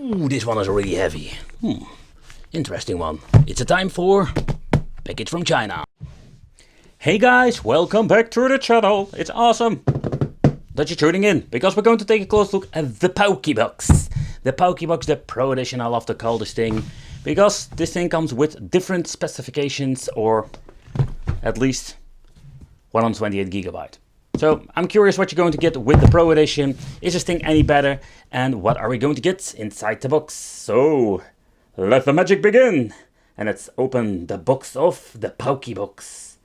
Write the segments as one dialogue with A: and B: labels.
A: Ooh, this one is really heavy. Interesting one. It's a time for package from China. Hey guys, welcome back to the channel. It's awesome that you're tuning in, because we're going to take a close look at the Pawky box. The Pawky box, the Pro Edition, I love to call this thing, because this thing comes with different specifications, or at least 128 gigabyte. So I'm curious what you're going to get with the Pro Edition. Is this thing any better? And what are we going to get inside the box? So let the magic begin. And let's open the box of the Pawky box.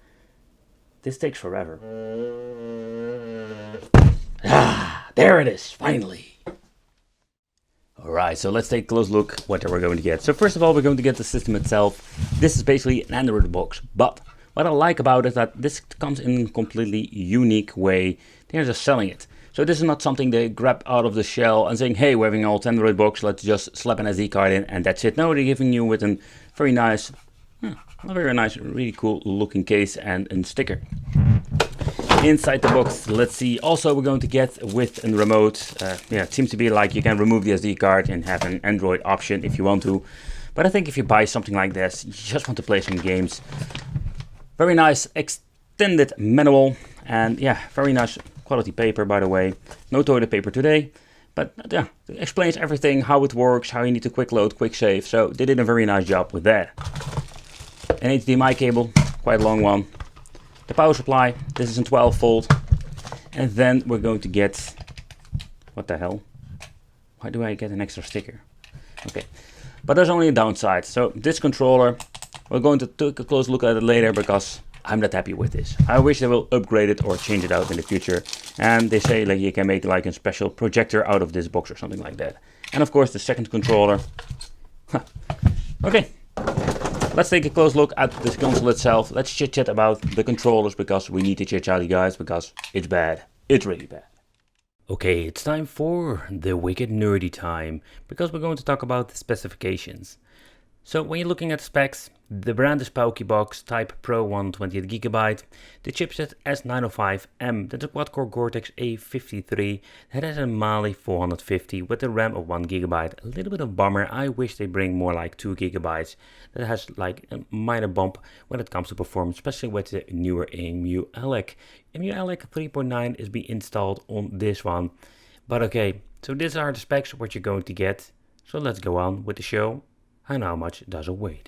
A: This takes forever. There it is, finally. Alright, so let's take a close look what we're going to get. So first of all, we're going to get the system itself. This is basically an Android box, but what I like about it is that this comes in a completely unique way. They're just selling it. So this is not something they grab out of the shell and saying, hey, we're having an old Android box, let's just slap an SD card in and that's it. No, they're giving you with a very nice, really cool looking case and sticker. Inside the box, let's see. Also, we're going to get with a remote. It seems to be like you can remove the SD card and have an Android option if you want to. But I think if you buy something like this, you just want to play some games. Very nice extended manual, and yeah, very nice quality paper, by the way. No toilet paper today, but yeah, it explains everything, how it works, how you need to quick load, quick save. So they did a very nice job with that. An HDMI cable, quite a long one. The power supply, this is a 12 volt. And then we're going to get, what the hell? Why do I get an extra sticker? Okay, but there's only a downside. So this controller, we're going to take a close look at it later, because I'm not happy with this. I wish they will upgrade it or change it out in the future. And they say like you can make like a special projector out of this box or something like that. And of course the second controller. Okay, let's take a close look at this console itself. Let's chit chat about the controllers, because we need to chit chat, guys, because it's bad. It's really bad. Okay, it's time for the wicked nerdy time, because we're going to talk about the specifications. So when you're looking at specs, the brand is Pawky box, type Pro 128GB, the chipset S905M, that's a quad-core Cortex A53, that has a Mali 450 with a RAM of 1GB, a little bit of bummer. I wish they bring more like 2GB, that has like a minor bump when it comes to performance, especially with the newer EmuElec. EmuElec 3.9 is being installed on this one, but okay, so these are the specs what you're going to get, so let's go on with the show. And how much does it weigh?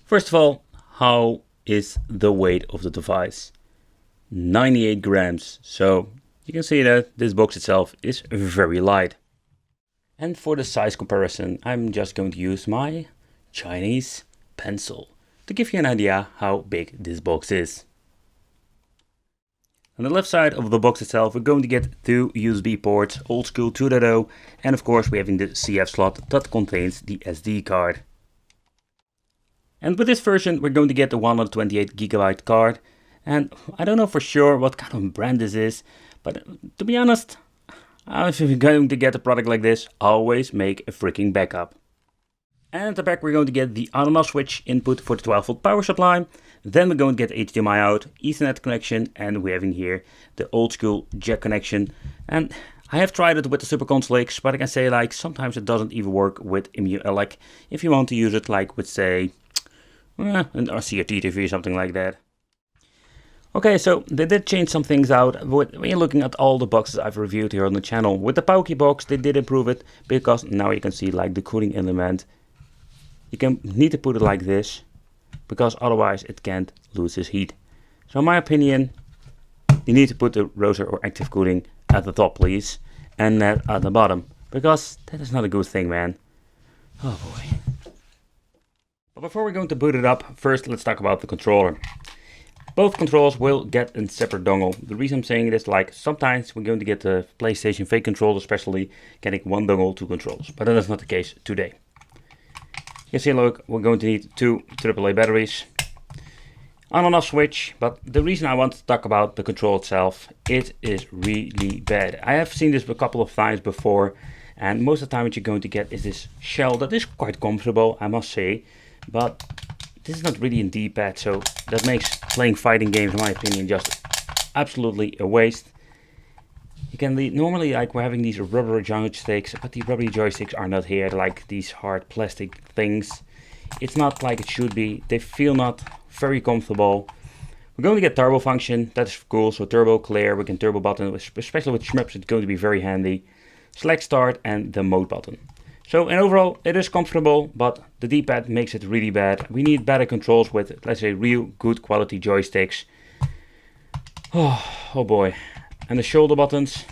A: First of all, how is the weight of the device? 98 grams. So you can see that this box itself is very light. And for the size comparison, I'm just going to use my Chinese pencil to give you an idea how big this box is. On the left side of the box itself, we're going to get two USB ports, old school 2.0, and of course we're having the CF slot that contains the SD card. And with this version, we're going to get the 128GB card, and I don't know for sure what kind of brand this is, but to be honest, if you're going to get a product like this, always make a freaking backup. And at the back we're going to get the on and off switch input for the 12 volt power supply. Then we're going to get HDMI out, Ethernet connection, and we're having here the old school jack connection. And I have tried it with the Super Console X, but I can say like sometimes it doesn't even work with EmuElec if you want to use it like with say an RCRT TV or something like that. Okay, so they did change some things out. When you're looking at all the boxes I've reviewed here on the channel, with the Pawky box they did improve it, because now you can see like the cooling element. You need to put it like this, because otherwise it can't lose its heat. So in my opinion, you need to put the rotor or active cooling at the top, please, and that at the bottom, because that is not a good thing, man. Oh boy. But before we're going to boot it up, first let's talk about the controller. Both controls will get a separate dongle. The reason I'm saying this, like sometimes we're going to get the PlayStation fake controller, especially getting one dongle, two controls, but that is not the case today. You see, look, we're going to need two AAA batteries, on and off switch, but the reason I want to talk about the control itself, it is really bad. I have seen this a couple of times before, and most of the time what you're going to get is this shell that is quite comfortable, I must say, but this is not really a D-pad, so that makes playing fighting games, in my opinion, just absolutely a waste. You can normally, like, we're having these rubber joysticks, but the rubbery joysticks are not here, like these hard plastic things. It's not like it should be. They feel not very comfortable. We're going to get turbo function. That's cool. So turbo, clear. We can turbo button, especially with shmups. It's going to be very handy. Select start and the mode button. So in overall, it is comfortable, but the D-pad makes it really bad. We need better controls with, let's say, real good quality joysticks. Oh boy. And the shoulder buttons,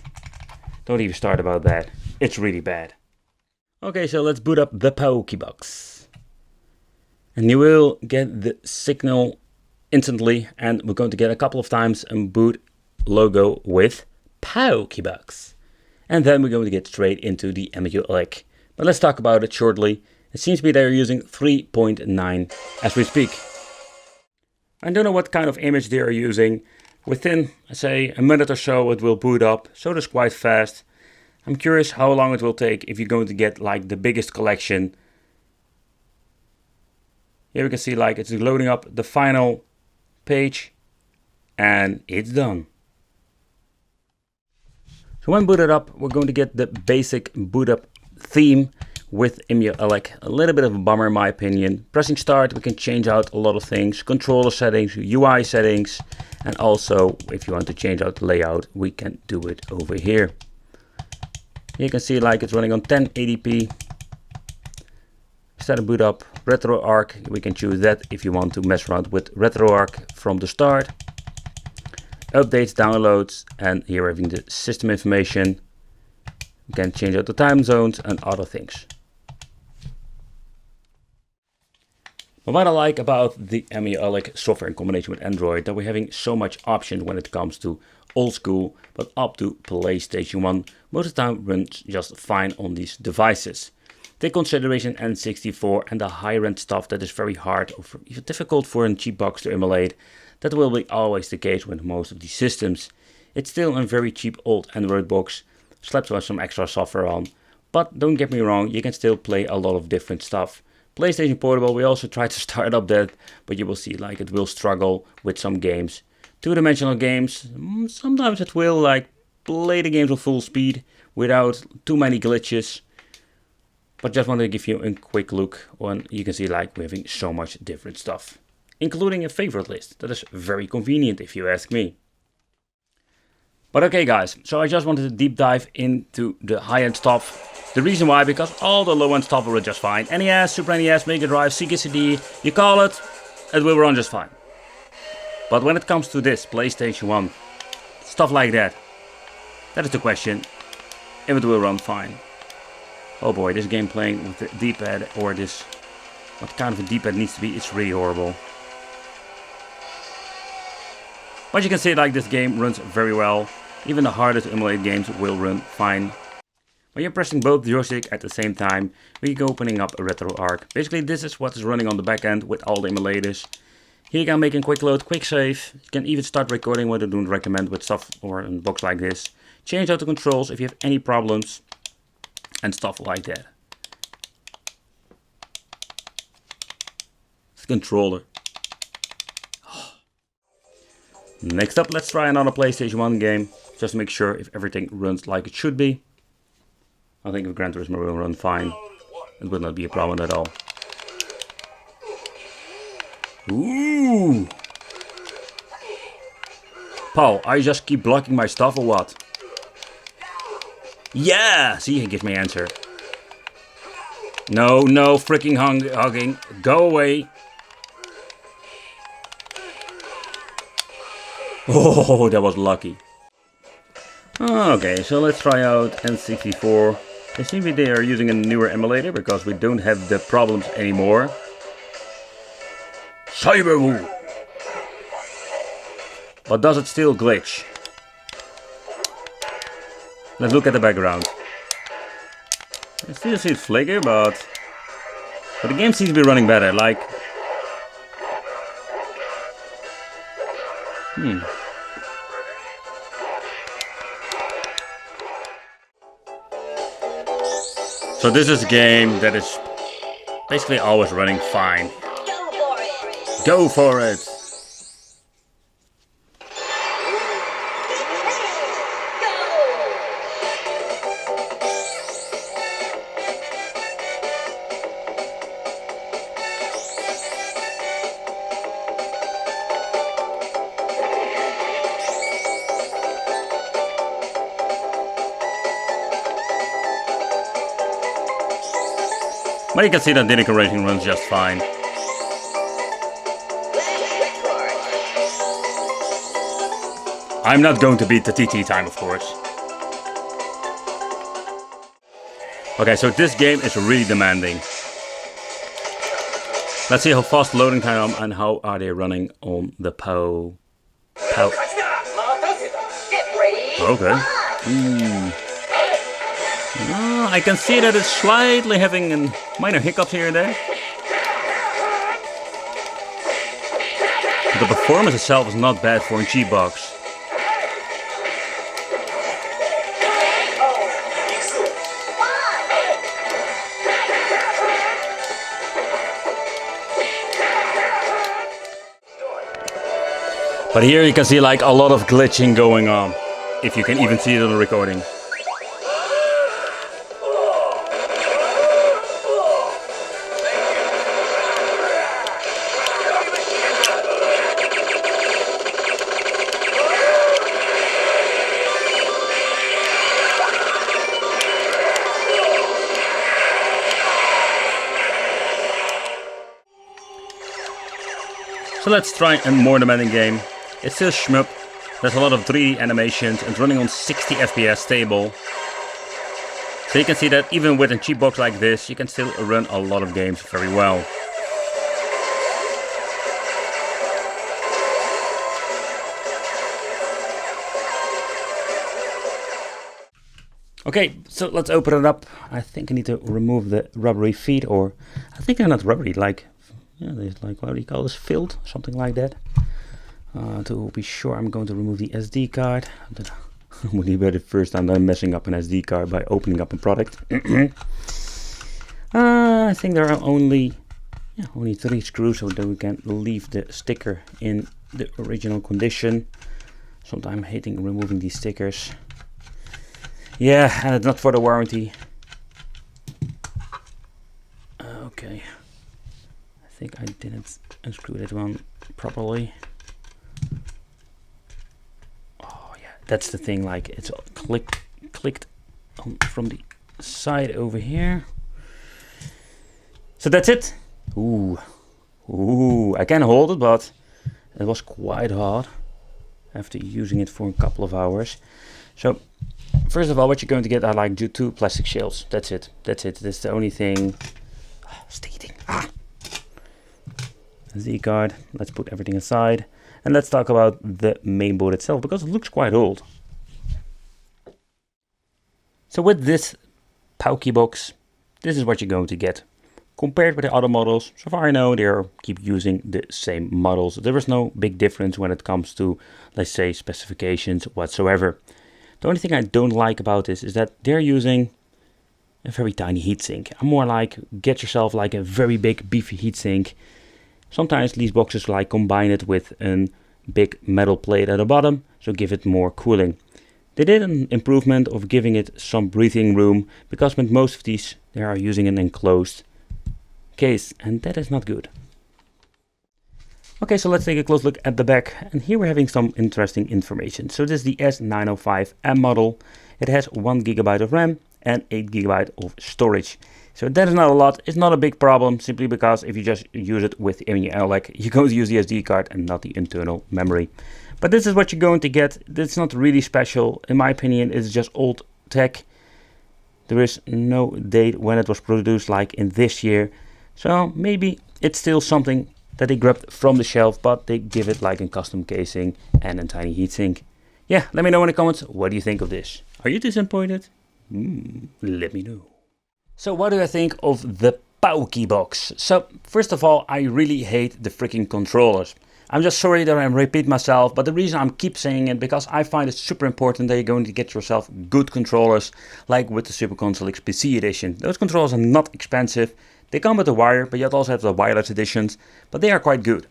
A: don't even start about that. It's really bad. Okay, so let's boot up the Pawky box. And you will get the signal instantly, and we're going to get a couple of times a boot logo with Pawky box. And then we're going to get straight into the EmuElec. But let's talk about it shortly. It seems to be they're using 3.9 as we speak. I don't know what kind of image they are using. Within, say, a minute or so it will boot up, so that's quite fast. I'm curious how long it will take if you're going to get like the biggest collection. Here we can see like it's loading up the final page and it's done. So when booted up, we're going to get the basic boot up theme with EmuElec. A little bit of a bummer in my opinion. Pressing start, we can change out a lot of things. Controller settings, UI settings, and also if you want to change out the layout, we can do it over here. You can see like it's running on 1080p. Set a boot up, RetroArch, we can choose that if you want to mess around with RetroArch from the start. Updates, downloads, and here we're having the system information. You can change out the time zones and other things. But what I like about the EmuElec software in combination with Android, that we're having so much options when it comes to old school, but up to PlayStation 1, most of the time runs just fine on these devices. Take consideration N64 and the higher-end stuff that is very hard or even difficult for a cheap box to emulate. That will be always the case with most of these systems. It's still a very cheap old Android box, slapped with some extra software on. But don't get me wrong, you can still play a lot of different stuff. PlayStation Portable, we also tried to start up that, but you will see like it will struggle with some games. Two-dimensional games, sometimes it will like play the games on full speed without too many glitches. But just wanted to give you a quick look on, you can see like we're having so much different stuff. Including a favorite list, that is very convenient if you ask me. But okay guys, so I just wanted to deep dive into the high-end stuff. The reason why, because all the low-end stuff will run just fine. NES, Super NES, Mega Drive, Sega CD, you call it, it will run just fine. But when it comes to this, PlayStation 1, stuff like that, that is the question, if it will run fine. Oh boy, this game playing with the D-pad, or this, what kind of a D-pad needs to be, it's really horrible. But you can see like this game runs very well. Even the hardest to emulate games will run fine. When you're pressing both joysticks at the same time, we're opening up a RetroArch. Basically this is what is running on the back end with all the emulators. Here you can make a quick load, quick save. You can even start recording, what I don't recommend with stuff or a box like this. Change out the controls if you have any problems and stuff like that. It's a controller. Next up, let's try another PlayStation 1 game, just to make sure if everything runs like it should be. I think if Gran Turismo will run fine, it will not be a problem at all. Ooh! Paul, I just keep blocking my stuff or what? Yeah! See, he gives me answer. No, no freaking hugging. Go away. Oh, that was lucky. Okay, so let's try out N64. It seems they are using a newer emulator because we don't have the problems anymore. Cyberwoo! But does it still glitch? Let's look at the background. I still see it flicker, but the game seems to be running better. Like, So this is a game that is basically always running fine. Go for it! But you can see that the decoration runs just fine. I'm not going to beat the TT time, of course. Okay, so this game is really demanding. Let's see how fast loading time and how are they running on the POW. Okay. Oh, I can see that it's slightly having a minor hiccups here and there. But the performance itself is not bad for a cheap box. But here you can see like a lot of glitching going on, if you can even see it on the recording. So let's try a more demanding game. It's still shmup, there's a lot of 3D animations and running on 60 FPS stable. So you can see that even with a cheap box like this, you can still run a lot of games very well. Okay, so let's open it up. I think I need to remove the rubbery feet, or I think they're not rubbery, like, yeah, they're like, what do you call this, filled, something like that. To be sure, I'm going to remove the SD card. Would be the first time that I'm messing up an SD card by opening up a product. I think there are only 3 screws, so that we can leave the sticker in the original condition. Sometimes I'm hating removing these stickers. Yeah, and it's not for the warranty. Okay. I think I didn't unscrew that one properly. That's the thing, like it's clicked on from the side over here. So that's it. Ooh, I can hold it, but it was quite hard after using it for a couple of hours. So first of all, what you're going to get are like 2 plastic shells. That's it. That's the only thing. Stating. SD card. Let's put everything aside. And let's talk about the main board itself, because it looks quite old. So with this Pawky box, this is what you're going to get. Compared with the other models, so far I know they keep using the same models. There is no big difference when it comes to, let's say, specifications whatsoever. The only thing I don't like about this is that they're using a very tiny heatsink. I'm more like, get yourself like a very big beefy heatsink. Sometimes these boxes like combine it with a big metal plate at the bottom, so give it more cooling. They did an improvement of giving it some breathing room, because with most of these they are using an enclosed case, and that is not good. Okay, so let's take a close look at the back, and here we're having some interesting information. So this is the S905M model. It has 1 GB of RAM and 8 GB of storage. So that is not a lot. It's not a big problem, simply because if you just use it with EmuElec, you're going to use the SD card and not the internal memory. But this is what you're going to get. It's not really special. In my opinion, it's just old tech. There is no date when it was produced, like in this year. So maybe it's still something that they grabbed from the shelf, but they give it like a custom casing and a tiny heatsink. Yeah, let me know in the comments, what do you think of this? Are you disappointed? Let me know. So what do I think of the Pawky box? So first of all, I really hate the freaking controllers. I'm just sorry that I repeat myself, but the reason I keep saying it, because I find it super important that you're going to get yourself good controllers, like with the Super Console X PC edition. Those controllers are not expensive. They come with a wire, but you also have the wireless editions, but they are quite good.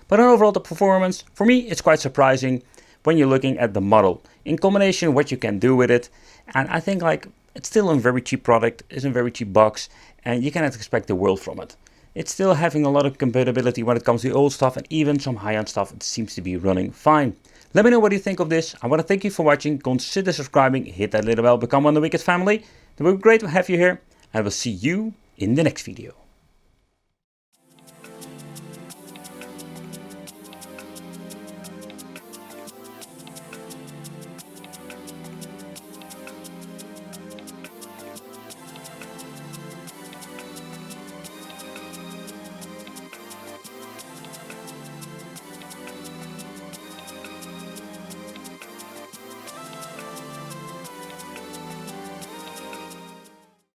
A: But overall, the performance, for me, it's quite surprising when you're looking at the model. In combination, what you can do with it, and I think like it's still a very cheap product, it's a very cheap box, and you cannot expect the world from it. It's still having a lot of compatibility when it comes to old stuff, and even some high-end stuff, it seems to be running fine. Let me know what you think of this. I want to thank you for watching. Consider subscribing, hit that little bell, become one of the Wicked family. It would be great to have you here, and I will see you in the next video.